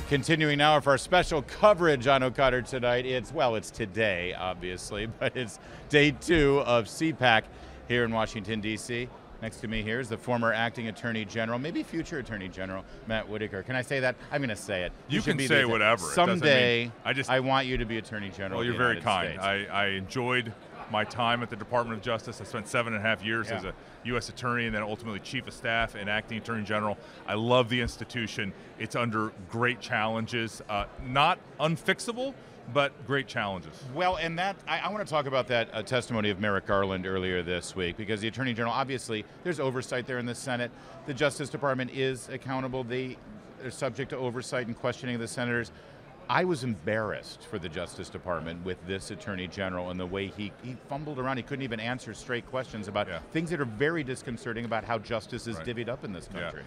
Continuing now with our special coverage on O'Connor tonight. It's today, obviously, but it's day 2 of CPAC here in Washington, D.C. Next to me here is the former acting Attorney General, maybe future Attorney General, Matt Whitaker. Can I say that? I'm going to say it. You can say whatever. Someday, I want you to be Attorney General. Well, you're very kind. I enjoyed my time at the Department of Justice. I spent 7.5 years as a U.S. Attorney and then ultimately Chief of Staff and Acting Attorney General. I love the institution. It's under great challenges, not unfixable, but great challenges. Well, and that I want to talk about that testimony of Merrick Garland earlier this week, because the Attorney General, obviously, there's oversight there in the Senate. The Justice Department is accountable. They're subject to oversight and questioning of the senators. I was embarrassed for the Justice Department with this Attorney General and the way he fumbled around. He couldn't even answer straight questions about things that are very disconcerting about how justice is divvied up in this country.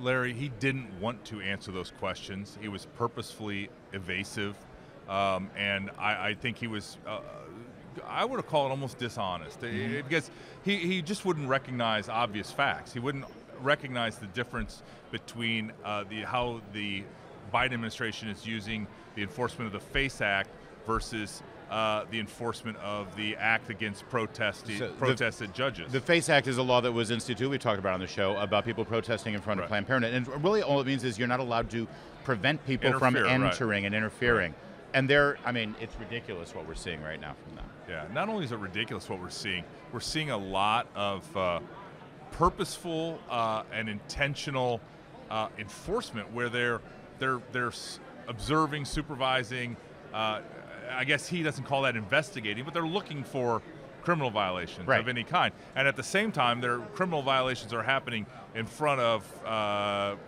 Larry, he didn't want to answer those questions. He was purposefully evasive, and I think he was, I would have called it almost dishonest, because he just wouldn't recognize obvious facts. He wouldn't recognize the difference between how the Biden administration is using the enforcement of the FACE Act versus the enforcement of the Act against protested judges. The FACE Act is a law that was instituted, we talked about on the show, about people protesting in front of Planned Parenthood. And really all it means is you're not allowed to prevent people from entering and interfering. And it's ridiculous what we're seeing right now from them. Yeah, not only is it ridiculous what we're seeing a lot of purposeful and intentional enforcement where they're observing, supervising. I guess he doesn't call that investigating, but they're looking for criminal violations of any kind. And at the same time, their criminal violations are happening in front of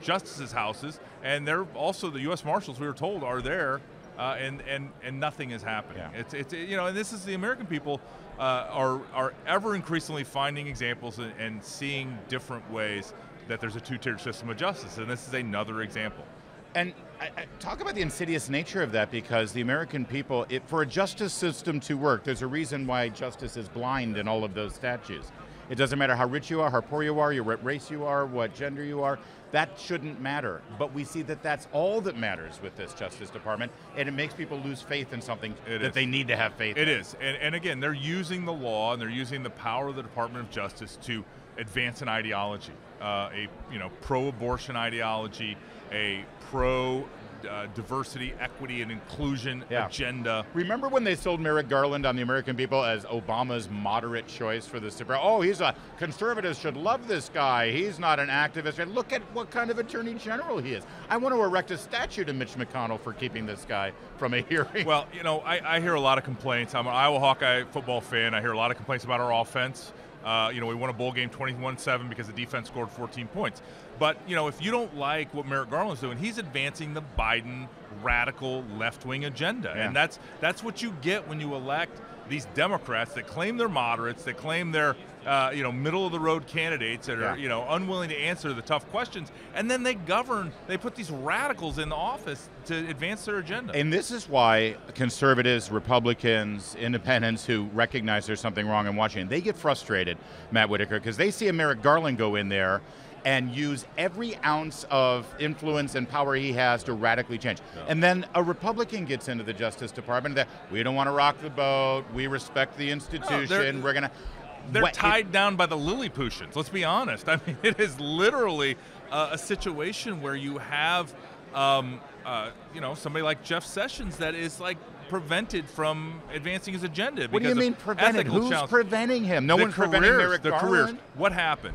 justices' houses, and they're also the U.S. Marshals, we were told, are there, and nothing is happening. It's and this is the American people are ever increasingly finding examples and seeing different ways that there's a two-tiered system of justice, and this is another example. And talk about the insidious nature of that, because the American people, for a justice system to work, there's a reason why justice is blind in all of those statutes. It doesn't matter how rich you are, how poor you are, what race you are, what gender you are. That shouldn't matter. But we see that that's all that matters with this Justice Department, and it makes people lose faith in something that they need to have faith in. It is. And again, they're using the law and they're using the power of the Department of Justice to advance an ideology, a pro-abortion ideology, a pro-diversity, equity, and inclusion agenda. Remember when they sold Merrick Garland on the American people as Obama's moderate choice for the Supreme? Oh, conservatives should love this guy. He's not an activist. And look at what kind of Attorney General he is. I want to erect a statue to Mitch McConnell for keeping this guy from a hearing. Well, I hear a lot of complaints. I'm an Iowa Hawkeye football fan. I hear a lot of complaints about our offense. We won a bowl game 21-7 because the defense scored 14 points. But, if you don't like what Merrick Garland's doing, he's advancing the Biden radical left-wing agenda. And that's what you get when you elect these Democrats that claim they're moderates, that claim they're middle-of-the-road candidates that are unwilling to answer the tough questions, and then they put these radicals in the office to advance their agenda. And this is why conservatives, Republicans, independents who recognize there's something wrong in Washington, they get frustrated, Matt Whitaker, because they see a Merrick Garland go in there and use every ounce of influence and power he has to radically change. And then a Republican gets into the Justice Department that we don't want to rock the boat, we respect the institution, they're tied down by the Lilliputians, let's be honest. I mean, it is literally a situation where you have somebody like Jeff Sessions that is prevented from advancing his agenda. What do you mean prevented? Who's preventing him? No one's preventing Merrick Garland? What happened?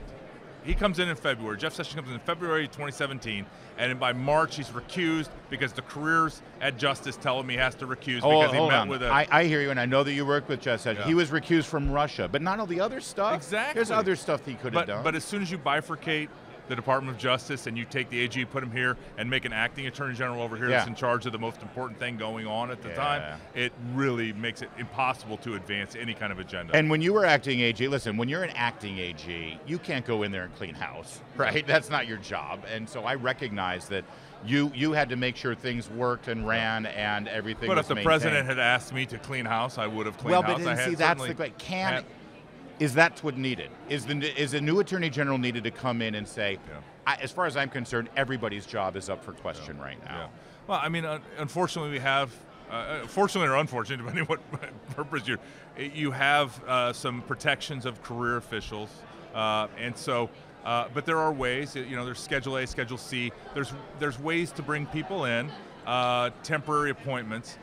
He comes in February. Jeff Sessions comes in February 2017, and by March he's recused because the careers at Justice tell him he has to recuse because he met with a... I hear you, and I know that you worked with Jeff Sessions. He was recused from Russia, but not all the other stuff. Exactly. There's other stuff he could have done. But as soon as you bifurcate the Department of Justice and you take the AG, put him here, and make an acting Attorney General over here that's in charge of the most important thing going on at the time, it really makes it impossible to advance any kind of agenda. And when you were acting AG, listen, when you're an acting AG, you can't go in there and clean house, right? That's not your job. And so I recognize that you had to make sure things worked and ran and everything was maintained. But if the president had asked me to clean house, I would have cleaned house. Well, but see, that's the great... Is that what needed? Is a new attorney general needed to come in and say, as far as I'm concerned, everybody's job is up for question right now? Yeah. Well, I mean, unfortunately, we have, fortunately or unfortunately, depending on what purpose you have some protections of career officials, and so. But there are ways. There's Schedule A, Schedule C. There's ways to bring people in, temporary appointments.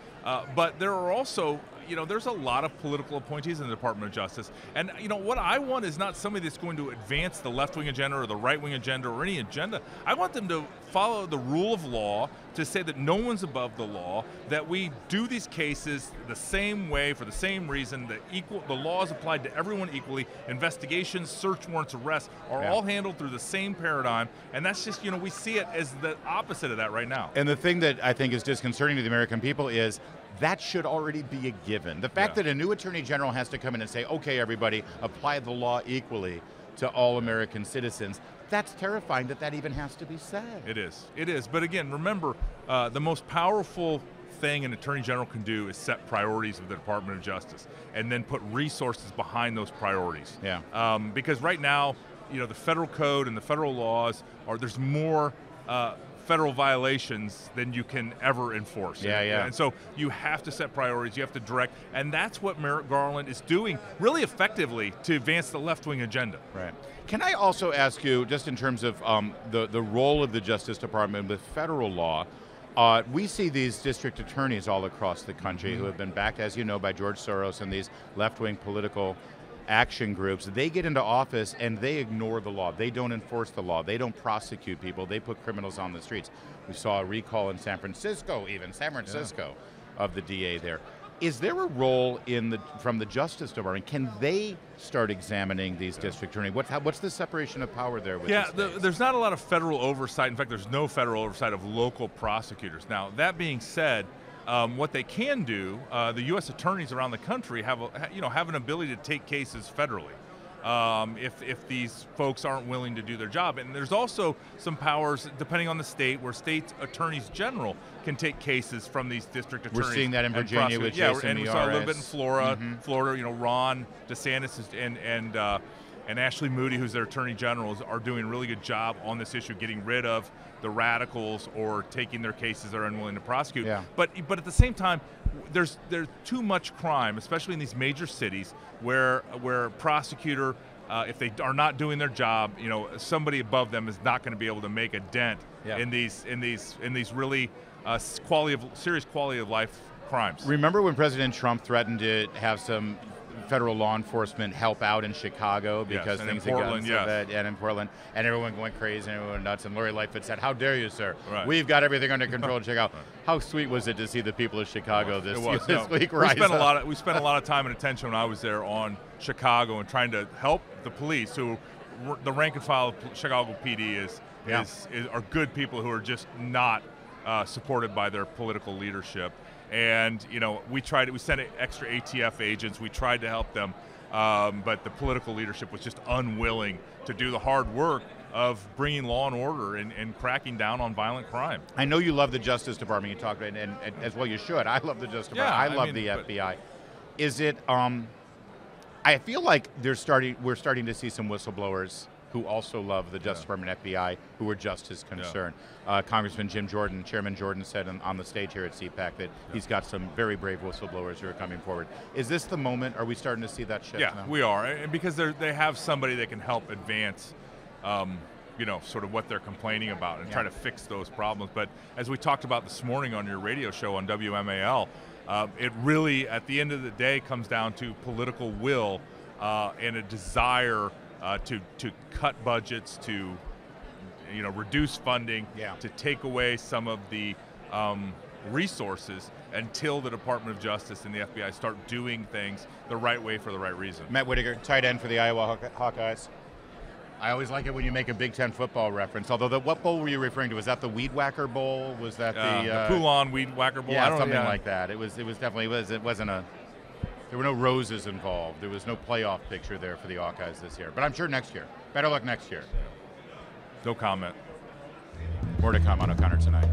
But there are also, there's a lot of political appointees in the Department of Justice. And, what I want is not somebody that's going to advance the left-wing agenda or the right-wing agenda or any agenda. I want them to follow the rule of law, to say that no one's above the law, that we do these cases the same way for the same reason, that the law is applied to everyone equally. Investigations, search warrants, arrests are all handled through the same paradigm. And that's just, we see it as the opposite of that right now. And the thing that I think is disconcerting to the American people is that should already be a given. The fact that a new attorney general has to come in and say, okay, everybody, apply the law equally to all American citizens, that's terrifying that even has to be said. It is. But again, remember, the most powerful thing an attorney general can do is set priorities of the Department of Justice and then put resources behind those priorities. Yeah. Because right now, the federal code and the federal laws there's more federal violations than you can ever enforce. And so you have to set priorities, you have to direct, and that's what Merrick Garland is doing really effectively to advance the left-wing agenda. Right. Can I also ask you, just in terms of the role of the Justice Department with federal law, we see these district attorneys all across the country who have been backed, as you know, by George Soros and these left-wing political action groups. They get into office and they ignore the law. They don't enforce the law. They don't prosecute people. They put criminals on the streets. We saw a recall in San Francisco, of the DA there. Is there a role from the Justice Department? Can they start examining these district attorneys? What's the separation of power there with the states? There's not a lot of federal oversight. In fact, there's no federal oversight of local prosecutors. Now, that being said, what they can do, the U.S. attorneys around the country have an ability to take cases federally if these folks aren't willing to do their job. And there's also some powers, depending on the state, where state attorneys general can take cases from these district attorneys. We're seeing that in Virginia with Jason and we saw a little bit in Florida. Florida, Ron DeSantis and Ashley Moody, who's their attorney general, are doing a really good job on this issue, getting rid of the radicals or taking their cases they're unwilling to prosecute. Yeah. But at the same time, there's too much crime, especially in these major cities, where a prosecutor, if they are not doing their job, somebody above them is not going to be able to make a dent in these really serious quality of life crimes. Remember when President Trump threatened to have some federal law enforcement help out in Chicago because things had gotten so bad, and in Portland, and everyone going crazy and everyone nuts, and Lori Lightfoot said, "How dare you, sir? Right. We've got everything under control in Chicago." Right. How sweet was it to see the people of Chicago this week rise up? We spent a lot of time and attention when I was there on Chicago and trying to help the police, who the rank and file of Chicago PD are good people who are just not supported by their political leadership. And we sent extra ATF agents. We tried to help them, but the political leadership was just unwilling to do the hard work of bringing law and order and cracking down on violent crime. I know you love the Justice Department. You talked about it, and as well you should. I love the Justice Department. I love the FBI. Is it? I feel like we're starting to see some whistleblowers who also love the Justice Department FBI, who are just as concerned. Congressman Chairman Jordan said on the stage here at CPAC that he's got some very brave whistleblowers who are coming forward. Is this the moment? Are we starting to see that shift now? We are, and because they have somebody that can help advance sort of what they're complaining about and try to fix those problems. But as we talked about this morning on your radio show on WMAL, it really, at the end of the day, comes down to political will and a desire to cut budgets, to reduce funding, to take away some of the resources until the Department of Justice and the FBI start doing things the right way for the right reason. Matt Whitaker, tight end for the Iowa Hawkeyes. I always like it when you make a Big Ten football reference. Although, what bowl were you referring to? Was that the Weed Whacker Bowl? Was that the Poulon Weed Whacker Bowl? Yeah, something like that. It was definitely it wasn't a. There were no roses involved. There was no playoff picture there for the Hawkeyes this year. But I'm sure next year. Better luck next year. No comment. More to come on O'Connor Tonight.